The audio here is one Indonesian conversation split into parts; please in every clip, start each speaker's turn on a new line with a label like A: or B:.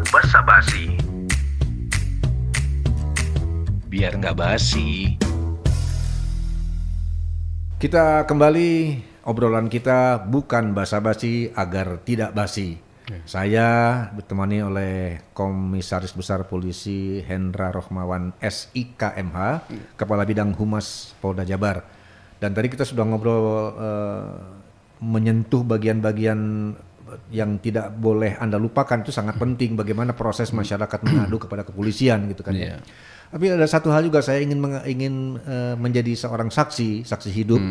A: Basa-basi. Biar nggak basi.
B: Kita kembali, obrolan kita bukan basa-basi agar tidak basi. Saya ditemani oleh Komisaris Besar Polisi Hendra Rohmawan SIKMH, Kepala Bidang Humas Polda Jabar. Dan tadi kita sudah ngobrol menyentuh bagian-bagian yang tidak boleh Anda lupakan, itu sangat penting, bagaimana proses masyarakat mengadu kepada kepolisian gitu kan ya. Tapi ada satu hal juga, saya ingin menjadi seorang saksi hidup.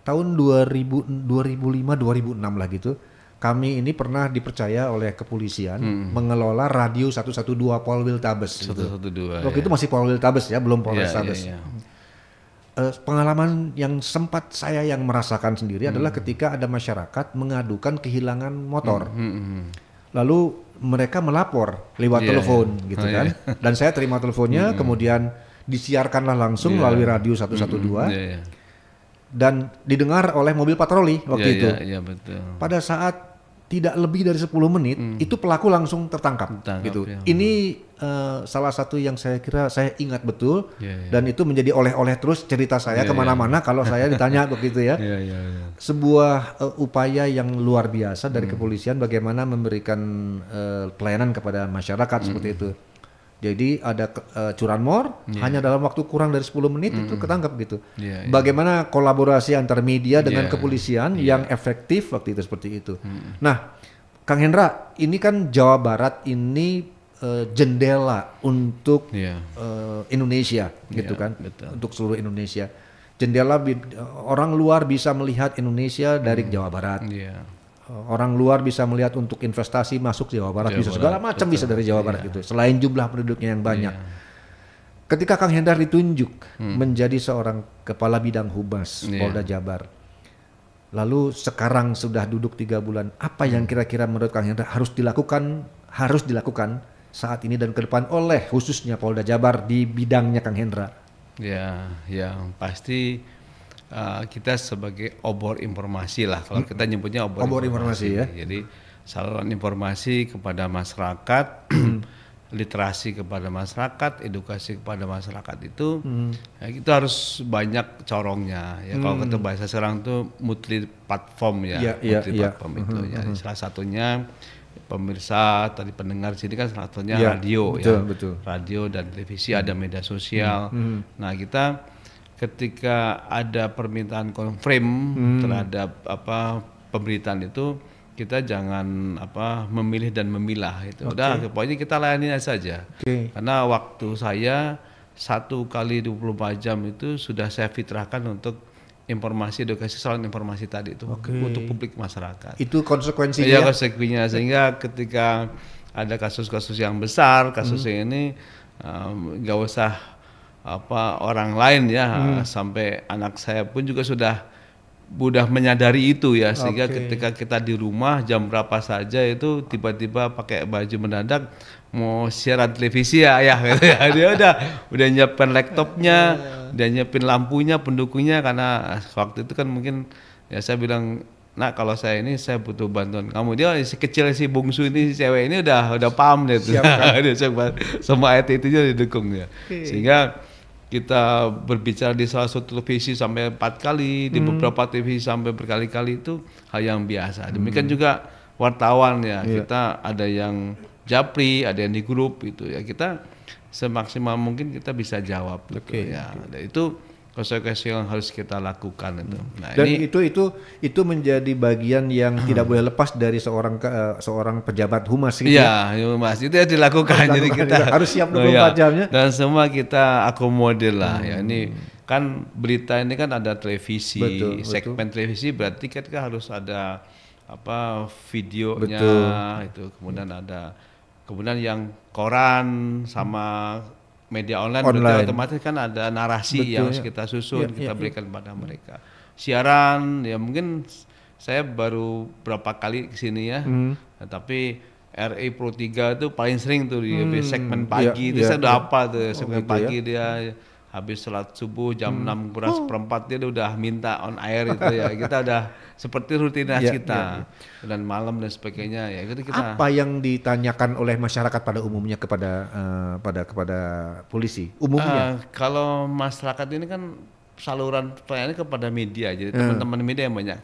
B: Tahun 2005-2006 lah gitu, kami ini pernah dipercaya oleh kepolisian mengelola radio 112 Polwil Tabes.
C: 112.
B: Waktu itu masih Polwil Tabes ya, belum Polres Tabes. Pengalaman yang sempat saya yang merasakan sendiri adalah ketika ada masyarakat mengadukan kehilangan motor. Lalu mereka melapor lewat telepon gitu kan. Dan saya terima teleponnya, kemudian disiarkanlah langsung melalui radio 112. Dan didengar oleh mobil patroli waktu itu.
C: Betul.
B: Pada saat tidak lebih dari 10 menit itu pelaku langsung tertangkap gitu. Ini salah satu yang saya kira saya ingat betul, dan itu menjadi oleh-oleh terus cerita saya kemana-mana kalau saya ditanya begitu ya. Sebuah upaya yang luar biasa dari kepolisian bagaimana memberikan pelayanan kepada masyarakat seperti itu. Jadi ada curanmor, hanya dalam waktu kurang dari 10 menit itu ketangkap gitu. Bagaimana kolaborasi antar media dengan kepolisian yang efektif waktu itu seperti itu. Nah, Kang Hendra, ini kan Jawa Barat ini jendela untuk Indonesia gitu kan, untuk seluruh Indonesia. Jendela orang luar bisa melihat Indonesia dari Jawa Barat. Orang luar bisa melihat untuk investasi masuk Jawa Barat, bisa segala macam bisa dari Jawa Barat gitu. Selain jumlah penduduknya yang banyak. Ketika Kang Hendra ditunjuk menjadi seorang kepala bidang humas Polda Jabar, lalu sekarang sudah duduk 3 bulan, apa yang kira-kira menurut Kang Hendra harus dilakukan saat ini dan ke depan oleh khususnya Polda Jabar di bidangnya Kang Hendra?
C: Ya, yang pasti kita sebagai obor informasi lah, kalau kita nyebutnya obor informasi
B: ya.
C: Jadi saluran informasi kepada masyarakat, literasi kepada masyarakat, edukasi kepada masyarakat itu itu harus banyak corongnya ya. Kalau kata bahasa sekarang itu multi platform ya, platform itu ya. Salah satunya pemirsa tadi pendengar sini kan salah satunya radio,
B: betul.
C: Radio dan televisi, ada media sosial. Nah, kita ketika ada permintaan konfirm terhadap pemberitaan itu, kita jangan memilih dan memilah itu. Udah pokoknya kita layani saja. Karena waktu saya 1 kali 24 jam itu sudah saya fitrahkan untuk informasi edukasi soal informasi tadi itu untuk publik masyarakat.
B: Itu konsekuensinya.
C: Iya, konsekuensinya, sehingga ketika ada kasus-kasus yang besar, kasusnya ini nggak usah orang lain ya, sampai anak saya pun juga sudah menyadari itu ya, sehingga ketika kita di rumah jam berapa saja itu tiba-tiba pakai baju mendadak mau siaran televisi ya gitu ya. Dia udah nyiapin laptopnya, udah nyiapin lampunya, pendukungnya, karena waktu itu kan mungkin ya saya bilang, nah kalau saya butuh bantuan kamu. Dia si kecil, si bungsu ini, si cewek ini udah paham deh tuh. Semua ayat itu dia didukung ya. Sehingga kita berbicara di salah satu televisi sampai 4 kali, di beberapa televisi sampai berkali-kali, itu hal yang biasa. Demikian juga wartawan ya, kita ada yang japri, ada yang di grup itu ya, kita semaksimal mungkin kita bisa jawab gitu ya. Dan itu konsekuensi yang harus kita lakukan itu. Nah,
B: dan itu menjadi bagian yang tidak boleh lepas dari seorang pejabat humas gitu.
C: Iya, humas itu ya dilakukan. Jadi kita
B: harus siap 24 jamnya.
C: Dan semua kita akomodir lah ya. Ini kan berita ini kan ada televisi, segmen televisi, berarti kita harus ada videonya itu. Kemudian yang koran sama media online. Berarti otomatis kan ada narasi yang harus kita susun, kita berikan pada mereka. Siaran ya mungkin saya baru berapa kali kesini ya, tapi RI Pro 3 itu paling sering tuh di segmen pagi, itu saya udah hafal tuh segmen pagi dia habis sholat subuh jam 6 kurang seperempat dia udah minta on air itu ya. Kita udah seperti rutinitas kita. Dan malam dan sebagainya ya itu kita.
B: Apa yang ditanyakan oleh masyarakat pada umumnya kepada kepada polisi umumnya?
C: Kalau masyarakat ini kan saluran pertanyaannya kepada media, jadi teman-teman media yang banyak.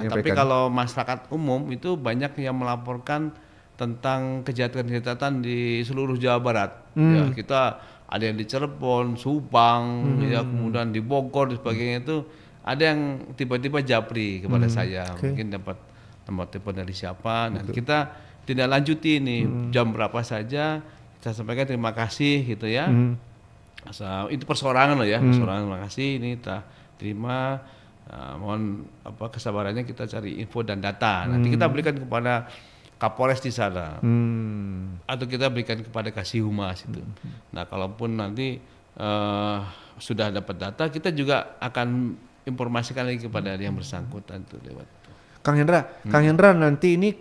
C: Tapi kalau masyarakat umum itu banyak yang melaporkan tentang kejahatan-kejahatan di seluruh Jawa Barat. Ya, kita ada yang di Cirebon, Subang, ya kemudian di Bogor dan sebagainya itu ada yang tiba-tiba japri kepada saya, mungkin dapat nomor telepon dari siapa, dan kita tidak lanjuti ini jam berapa saja, kita sampaikan terima kasih gitu ya. Itu persorangan loh ya, persorangan terima kasih ini kita terima, mohon kesabarannya kita cari info dan data, nanti kita berikan kepada Kapolres di sana, atau kita berikan kepada Kasih Humas itu. Nah, kalaupun nanti sudah dapat data, kita juga akan informasikan lagi kepada yang bersangkutan itu lewat.
B: Kang Hendra nanti ini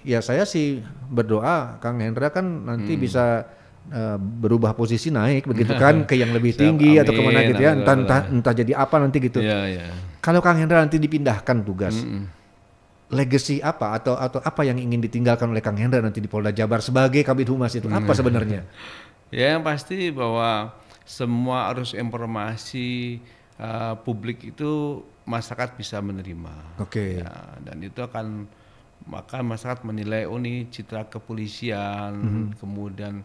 B: ya saya sih berdoa Kang Hendra kan nanti bisa berubah posisi naik begitu kan ke yang lebih tinggi atau kemana gitu ya, entah jadi apa nanti gitu. Kalau Kang Hendra nanti dipindahkan tugas. Legacy apa atau apa yang ingin ditinggalkan oleh Kang Hendra nanti di Polda Jabar sebagai Kabid Humas itu apa sebenarnya?
C: Ya yang pasti bahwa semua arus informasi publik itu masyarakat bisa menerima. Ya, dan itu akan maka masyarakat menilai ini citra kepolisian, kemudian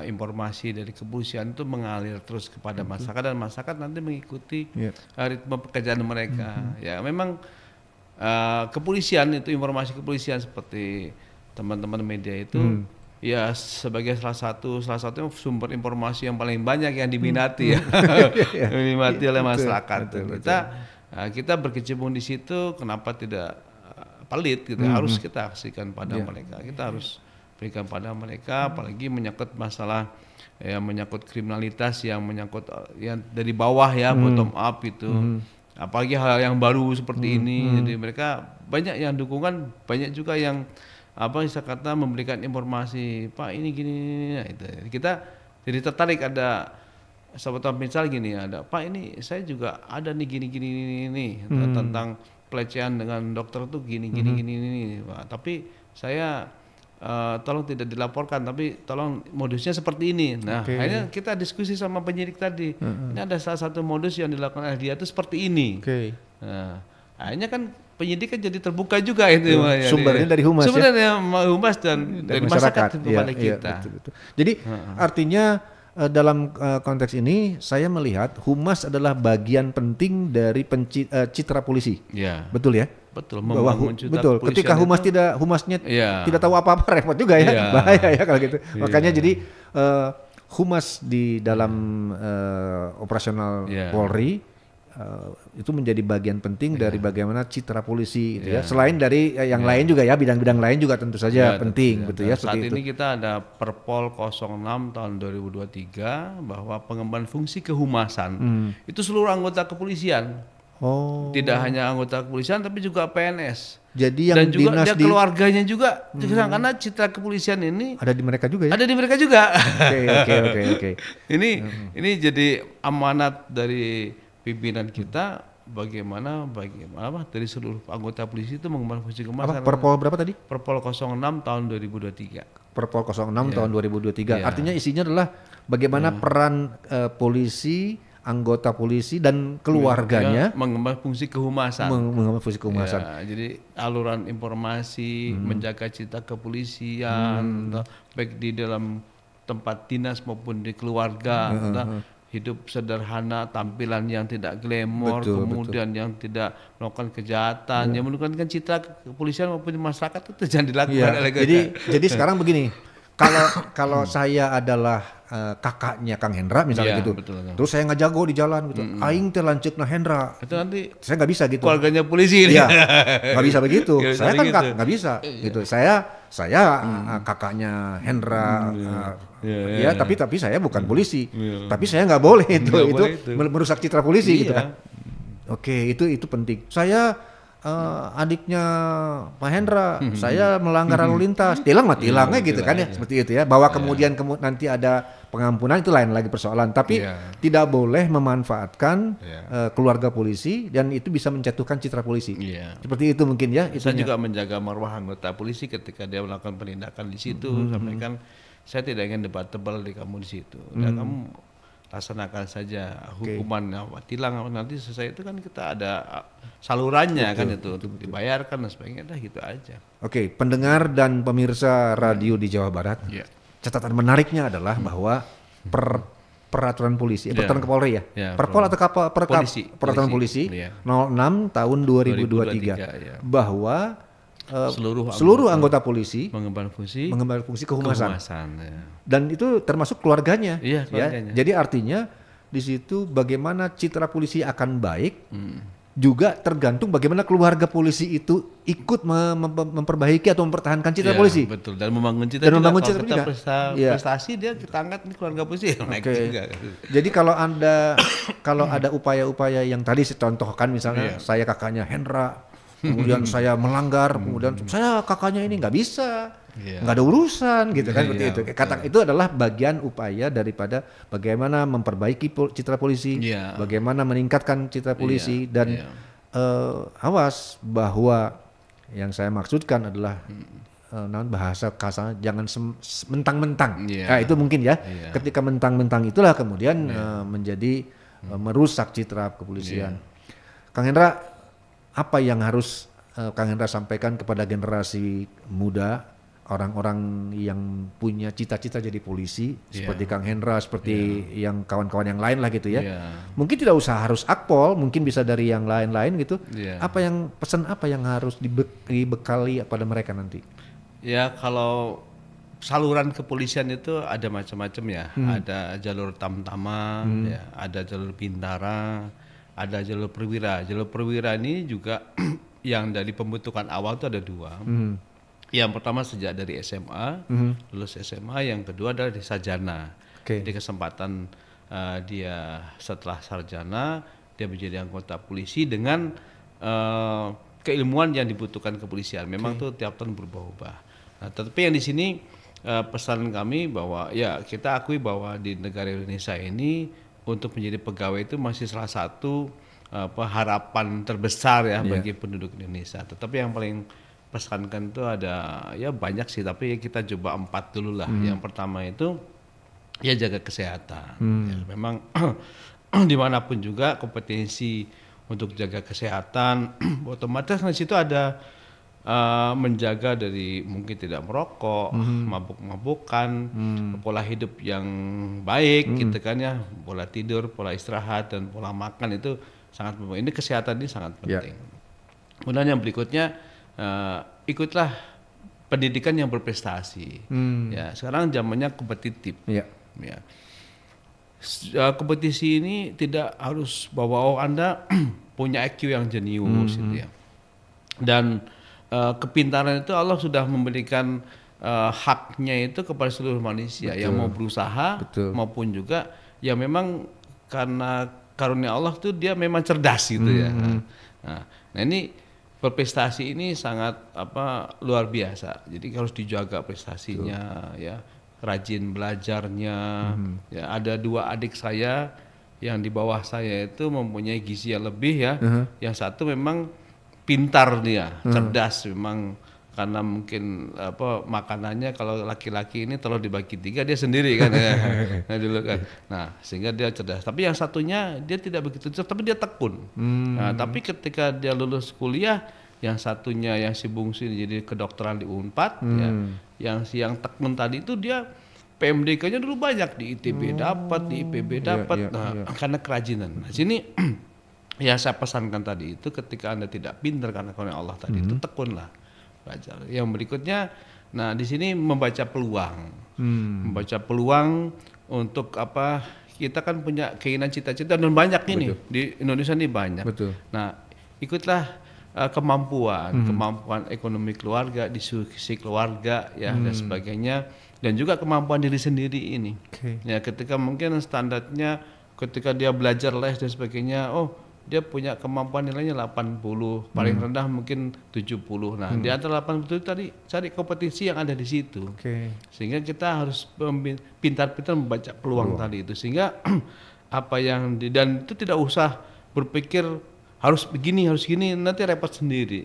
C: informasi dari kepolisian itu mengalir terus kepada masyarakat dan masyarakat nanti mengikuti ritme pekerjaan mereka. Ya memang kepolisian itu informasi kepolisian seperti teman-teman media itu ya sebagai salah satu sumber informasi yang paling banyak yang diminati diminati oleh masyarakat. Kita berkecimpung di situ, kenapa tidak pelit gitu, harus kita kasihkan pada mereka, kita harus berikan pada mereka, apalagi menyangkut masalah yang menyangkut kriminalitas, yang menyangkut yang dari bawah ya, bottom up itu. Apalagi hal yang baru seperti ini, jadi mereka banyak yang dukungan, banyak juga yang bisa kata memberikan informasi, Pak ini gini, nah, itu. Kita jadi tertarik, ada sahabat misal gini, ada Pak ini saya juga ada nih gini tentang pelecehan dengan dokter tuh gini. Pak, tapi saya tolong tidak dilaporkan, tapi tolong modusnya seperti ini. Nah, akhirnya kita diskusi sama penyidik tadi. Ini ada salah satu modus yang dilakukan oleh dia itu seperti ini. Nah, akhirnya kan penyidik kan jadi terbuka juga itu.
B: Sumbernya dari Humas.
C: Sumbernya Humas dan dari masyarakat kepada kita.
B: Betul. Jadi artinya dalam konteks ini saya melihat Humas adalah bagian penting dari citra polisi. Betul ya?
C: Betul,
B: betul. Ketika Humasnya tidak tahu apa-apa, repot juga ya, bahaya ya kalau gitu. Makanya jadi Humas di dalam operasional Polri itu menjadi bagian penting dari bagaimana citra polisi itu ya. Selain dari yang lain juga ya, bidang-bidang lain juga tentu saja penting gitu ya.
C: Saat ini kita ada Perpol 06 tahun 2023 bahwa pengembangan fungsi kehumasan itu seluruh anggota kepolisian. Tidak hanya anggota kepolisian tapi juga PNS.
B: Jadi yang
C: dan juga dia keluarganya juga, karena citra kepolisian ini
B: ada di mereka juga ya.
C: Ada di mereka juga.
B: Oke.
C: Ini jadi amanat dari pimpinan kita, bagaimana dari seluruh anggota polisi itu mengembangkan fungsi kehumasan.
B: Perpol berapa tadi?
C: Perpol 06 tahun 2023.
B: Perpol 06 tahun 2023. Artinya isinya adalah bagaimana peran polisi, anggota polisi dan keluarganya
C: mengembangkan fungsi kehumasan. Jadi aluran informasi, menjaga citra kepolisian, baik di dalam tempat dinas maupun di keluarga, hidup sederhana, tampilan yang tidak glamor, kemudian yang tidak melakukan kejahatan, yang menunjukkan citra kepolisian maupun masyarakat itu jangan dilakukan.
B: Jadi sekarang begini. Kalau saya adalah kakaknya Kang Hendra misalnya gitu, terus saya nggak jago di jalan gitu, aing teh lanceukna Hendra,
C: itu nanti
B: saya nggak bisa gitu.
C: Keluarganya polisi,
B: nggak bisa begitu. Saya kan nggak bisa gitu. Saya kakaknya Hendra, tapi saya bukan polisi, tapi saya nggak boleh itu merusak citra polisi gitu kan. Oke, itu penting. Saya adiknya Pak Hendra, saya melanggar lalu lintas, tilang mah tilangnya gitu kan ya, seperti itu ya. Bahwa kemudian nanti ada pengampunan itu lain lagi persoalan. Tapi tidak boleh memanfaatkan keluarga polisi dan itu bisa menjatuhkan citra polisi. Seperti itu mungkin ya.
C: Saya juga menjaga marwah anggota polisi ketika dia melakukan penindakan di situ. Sampaikan saya tidak ingin debatable di kamu di situ. Dan kamu laksanakan saja hukuman tilang nanti selesai itu kan kita ada salurannya kan itu untuk dibayarkan dan sebagainya gitu aja.
B: Oke, pendengar dan pemirsa radio di Jawa Barat. Catatan menariknya adalah bahwa peraturan polisi, peraturan Kapolri Perpol atau peraturan polisi 06 tahun 2023 bahwa seluruh anggota polisi mengemban fungsi kehumasan. Dan itu termasuk keluarganya.
C: Keluarganya.
B: Jadi artinya di situ bagaimana citra polisi akan baik juga tergantung bagaimana keluarga polisi itu ikut memperbaiki atau mempertahankan citra polisi.
C: Betul, dan membangun citra juga. Prestasi dia kita angkat nih keluarga polisi naik juga.
B: Jadi kalau ada upaya-upaya yang tadi saya contohkan misalnya saya kakaknya Hendra, kemudian saya melanggar, kemudian saya kakaknya ini nggak bisa, nggak ada urusan gitu kan seperti itu. Kata itu adalah bagian upaya daripada bagaimana memperbaiki citra polisi, bagaimana meningkatkan citra polisi dan awas bahwa yang saya maksudkan adalah bahasa kasar jangan mentang-mentang. Nah, itu mungkin ketika mentang-mentang itulah kemudian menjadi merusak citra kepolisian. Kang Hendra, apa yang harus Kang Hendra sampaikan kepada generasi muda, orang-orang yang punya cita-cita jadi polisi, seperti Kang Hendra, seperti yang kawan-kawan yang lain lah gitu ya. Mungkin tidak usah harus akpol, mungkin bisa dari yang lain-lain gitu. Pesan apa yang harus dibekali pada mereka nanti?
C: Ya, kalau saluran kepolisian itu ada macam-macam ya. Ada jalur tamtama, ada jalur bintara, ada jalur perwira. Jalur perwira ini juga yang dari pembentukan awal itu ada dua. Yang pertama sejak dari SMA, lulus SMA. Yang kedua adalah di sarjana. Jadi kesempatan dia setelah sarjana, dia menjadi anggota polisi dengan keilmuan yang dibutuhkan kepolisian. Memang tuh tiap tahun berubah-ubah. Nah, tetapi yang di sini pesan kami bahwa ya kita akui bahwa di negara Indonesia ini untuk menjadi pegawai itu masih salah satu harapan terbesar bagi penduduk Indonesia. Tetapi yang paling pesankan itu ada banyak sih, tapi kita coba 4 dulu lah. Yang pertama itu jaga kesehatan. Memang dimanapun juga kompetensi untuk jaga kesehatan, otomatis di situ ada menjaga dari mungkin tidak merokok, mabuk-mabukan, pola hidup yang baik gitu kan ya, pola tidur, pola istirahat dan pola makan itu sangat penting. Ini kesehatan ini sangat penting. Kemudian yang berikutnya ikutlah pendidikan yang berprestasi. Ya, sekarang zamannya kompetitif. Kompetisi ini tidak harus bahwa Anda punya IQ yang jenius gitu ya. Dan kepintaran itu Allah sudah memberikan haknya itu kepada seluruh manusia yang mau berusaha maupun juga ya memang karena karunia Allah tuh dia memang cerdas gitu ya. Nah ini berprestasi ini sangat luar biasa. Jadi harus dijaga prestasinya ya, rajin belajarnya. Ya, ada 2 adik saya yang di bawah saya itu mempunyai gizi yang lebih ya. Yang satu memang pintar dia, cerdas memang karena mungkin makanannya kalau laki-laki ini telur dibagi 3 dia sendiri kan ya. Nah dulu kan. Nah, sehingga dia cerdas. Tapi yang satunya dia tidak begitu cerdas tapi dia tekun. Nah, tapi ketika dia lulus kuliah, yang satunya yang si bungsu ini jadi kedokteran di Unpad ya. Yang tekun tadi itu dia PMDK-nya dulu banyak di ITB dapat, di IPB dapat. Karena kerajinan. Nah, sini ya saya pesankan tadi itu ketika Anda tidak pintar karena karunia Allah tadi itu tekunlah belajar. Yang berikutnya, nah di sini membaca peluang, membaca peluang untuk kita kan punya keinginan cita-cita dan banyak ini di Indonesia ini banyak. Nah ikutlah kemampuan ekonomi keluarga, diskusi keluarga ya dan sebagainya, dan juga kemampuan diri sendiri ini. Ya ketika mungkin standarnya ketika dia belajar les dan sebagainya, dia punya kemampuan nilainya 80, paling rendah mungkin 70. Nah, di antara 80 itu tadi cari kompetisi yang ada di situ. Sehingga kita harus pintar-pintar membaca peluang tadi itu, sehingga apa yang dan itu tidak usah berpikir harus begini, harus gini, nanti repot sendiri.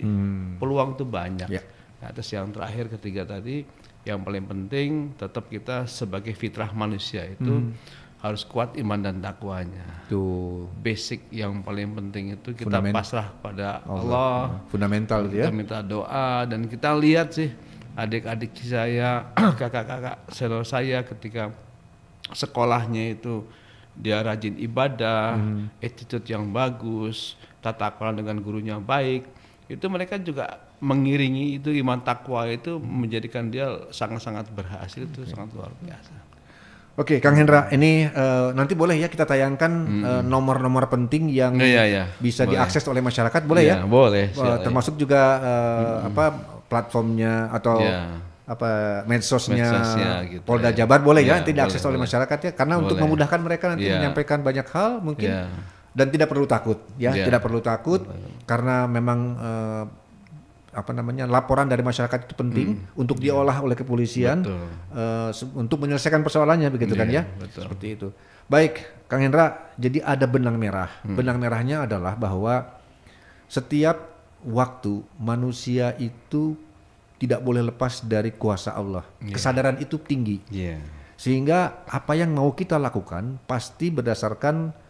C: Peluang itu banyak. Nah, terus yang terakhir ketiga tadi, yang paling penting tetap kita sebagai fitrah manusia itu harus kuat iman dan takwanya.
B: Tuh.
C: Basic yang paling penting itu kita pasrah pada Allah.
B: Fundamental
C: kita minta doa, dan kita lihat sih adik-adik saya, kakak-kakak senior saya ketika sekolahnya itu dia rajin ibadah, attitude yang bagus, tata kelola dengan gurunya baik, itu mereka juga mengiringi itu iman takwa itu menjadikan dia sangat-sangat berhasil, itu sangat luar biasa.
B: Oke, Kang Hendra, ini nanti boleh ya kita tayangkan nomor-nomor penting yang bisa diakses oleh masyarakat, boleh ya?
C: Boleh.
B: Termasuk juga platformnya atau medsosnya gitu, Polda Jabar, boleh ya nanti diakses oleh masyarakat ya, karena untuk memudahkan mereka nanti menyampaikan banyak hal mungkin, dan tidak perlu takut ya, tidak perlu takut karena memang laporan dari masyarakat itu penting untuk diolah oleh kepolisian untuk menyelesaikan persoalannya, begitu kan ya? Seperti itu. Baik, Kang Hendra, jadi ada benang merah. Benang merahnya adalah bahwa setiap waktu manusia itu tidak boleh lepas dari kuasa Allah. Kesadaran itu tinggi. Sehingga apa yang mau kita lakukan pasti berdasarkan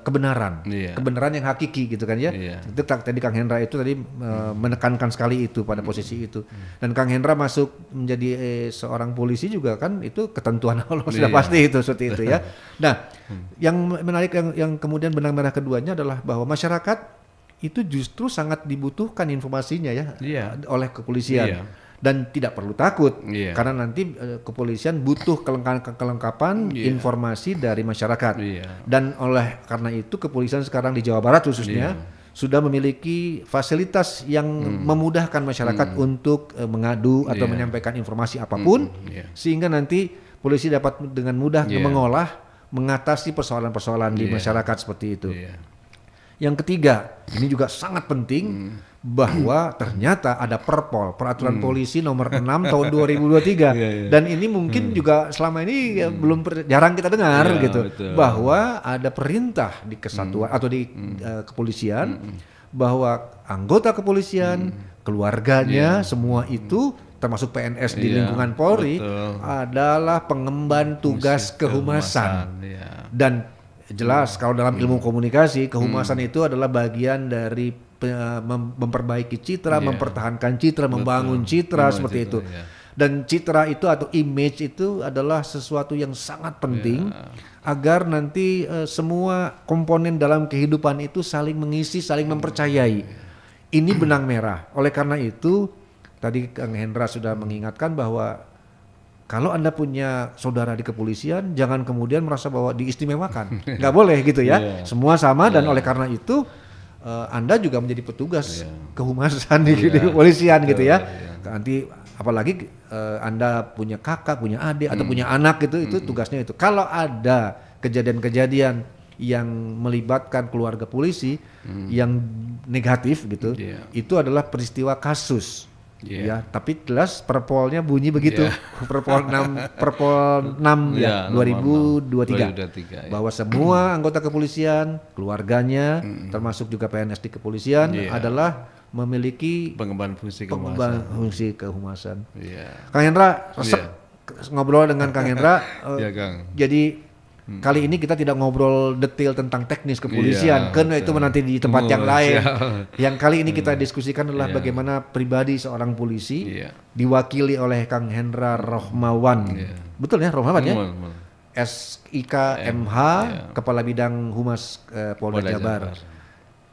B: kebenaran, kebenaran yang hakiki, gitu kan ya. Itu tadi Kang Hendra itu tadi menekankan sekali itu pada posisi itu. Dan Kang Hendra masuk menjadi seorang polisi juga kan itu ketentuan Allah sudah pasti itu seperti itu ya. Nah, yang menarik yang kemudian benang merah keduanya adalah bahwa masyarakat itu justru sangat dibutuhkan informasinya ya oleh kepolisian. Dan tidak perlu takut karena nanti kepolisian butuh kelengkapan informasi dari masyarakat. Dan oleh karena itu kepolisian sekarang di Jawa Barat khususnya sudah memiliki fasilitas yang memudahkan masyarakat untuk mengadu atau menyampaikan informasi apapun, sehingga nanti polisi dapat dengan mudah mengolah, mengatasi persoalan-persoalan di masyarakat seperti itu. Yang ketiga, ini juga sangat penting, bahwa ternyata ada Perpol, Peraturan Polisi nomor 6 tahun 2023. Dan ini mungkin juga selama ini belum jarang kita dengar gitu. Betul. Bahwa ada perintah di kesatuan atau di kepolisian bahwa anggota kepolisian, keluarganya semua itu termasuk PNS di lingkungan Polri adalah pengemban tugas kehumasan. Dan jelas kalau dalam ilmu komunikasi, kehumasan itu adalah bagian dari memperbaiki citra, mempertahankan citra, membangun citra seperti itu. Dan citra itu atau image itu adalah sesuatu yang sangat penting agar nanti semua komponen dalam kehidupan itu saling mengisi, saling mempercayai. Ini benang merah. Oleh karena itu tadi Kang Hendra sudah mengingatkan bahwa kalau Anda punya saudara di kepolisian, jangan kemudian merasa bahwa diistimewakan. Nggak boleh gitu ya. Semua sama dan oleh karena itu Anda juga menjadi petugas kehumasan di kepolisian gitu ya. Nanti apalagi Anda punya kakak, punya adik atau punya anak gitu, itu tugasnya itu. Kalau ada kejadian-kejadian yang melibatkan keluarga polisi yang negatif gitu, itu adalah peristiwa kasus. Ya, tapi jelas Perpolnya bunyi begitu. Perpol 6 2023 bahwa semua anggota kepolisian, keluarganya termasuk juga PNS di kepolisian adalah memiliki pengemban fungsi kehumasan. Kang Hendra, resep ngobrol dengan Kang Hendra. Jadi kali ini kita tidak ngobrol detail tentang teknis kepolisian, karena itu nanti di tempat yang lain. Yang kali ini kita diskusikan adalah bagaimana pribadi seorang polisi diwakili oleh Kang Hendra Rohmawan. Betul ya, Rohmawan ya? SIK MH, Kepala Bidang Humas Polda Jabar.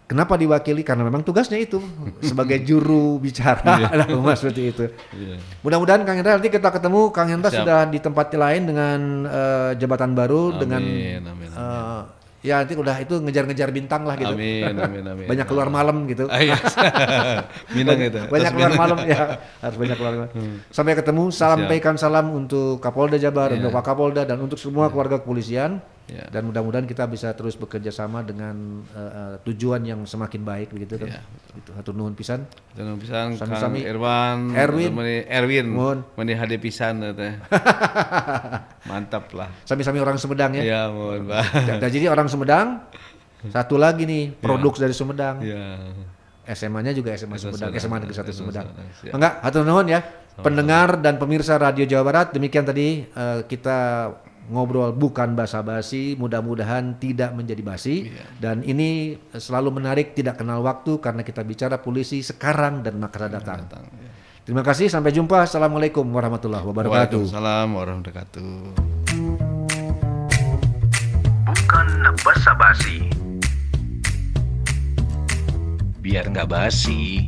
B: Kenapa diwakili? Karena memang tugasnya itu sebagai juru bicara humas seperti itu. Mudah-mudahan Kang Hendra nanti kita ketemu. Kang Hendra sudah di tempat lain dengan jabatan baru. Amin. Ya nanti udah itu ngejar-ngejar bintang lah gitu. Amin. Banyak keluar malam gitu.
C: Minang itu.
B: Banyak keluar malam ya. Harus banyak keluar malam. Sampai ketemu. Sampaikan salam untuk Kapolda Jabar, untuk Pak Kapolda dan untuk semua keluarga kepolisian. Dan mudah-mudahan kita bisa terus bekerja sama dengan tujuan yang semakin baik begitu kan. Itu hatur nuhun pisan.
C: Hatur nuhun pisan Kang
B: Sami-sami.
C: Erwin
B: Mohon.
C: meni hade pisan teh. Mantap lah.
B: Sami-sami orang Sumedang ya.
C: Iya, mohon Pak.
B: Jadi orang Sumedang. Satu lagi nih produk dari Sumedang.
C: Iya.
B: SMA-nya juga SMA Sumedang, SMA Negeri 1 Sumedang.
C: Ya.
B: Enggak, hatur nuhun ya. Pendengar dan pemirsa Radio Jawa Barat, demikian tadi kita ngobrol bukan basa-basi, mudah-mudahan tidak menjadi basi. Dan ini selalu menarik, tidak kenal waktu karena kita bicara polisi sekarang dan masa datang. Terima kasih, sampai jumpa. Assalamualaikum warahmatullahi wabarakatuh.
C: Waalaikumsalam warahmatullahi wabarakatuh.
A: Bukan basa-basi. Biar nggak basi.